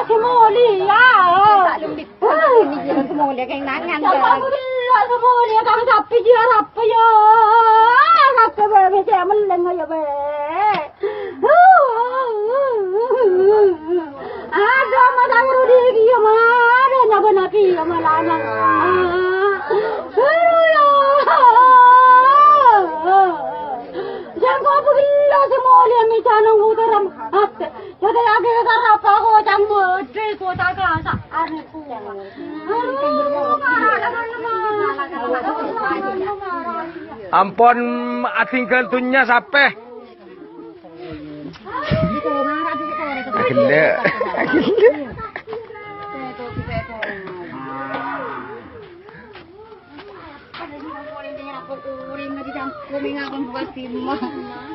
semulia. Tak lembit. Ini je semulia kang nangan. Alhamdulillah semulia kang sapi dia apa ya? Kata be saya meleng ya be. Ada mata rudi dia mana nyaba nabi ya malanang. Jangan kau bila semulia micanang utaram. Jadi lagi kerapa ko jambu de ko taga sa aniku. Ampun atinggal tunya sampai. Agenda.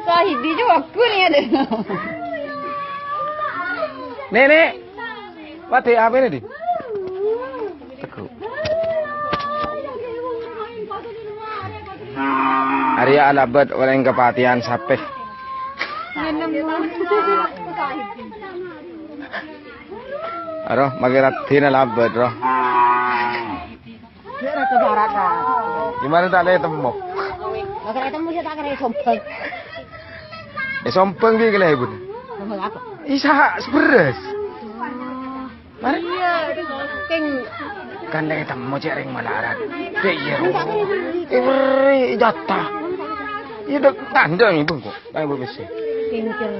Sahibi juga aku ni ada. Nenek. Pati apa ini, Di? Teguh. Arya alabat orang kepatian sampai. Aduh, magirat tina labat, roh. Kira tu baraka. Gimana tak ada temu? Maka temu saya tak kira sompeng. Sompeng dia kelih ibu. Sompeng apa? Isa seberes. Mari. Iya, keng. Kan lagi temu cering malaran. Iya. Beri jatah. Iya dak tandang ibu kok. Kayak ibu besi. Kincir.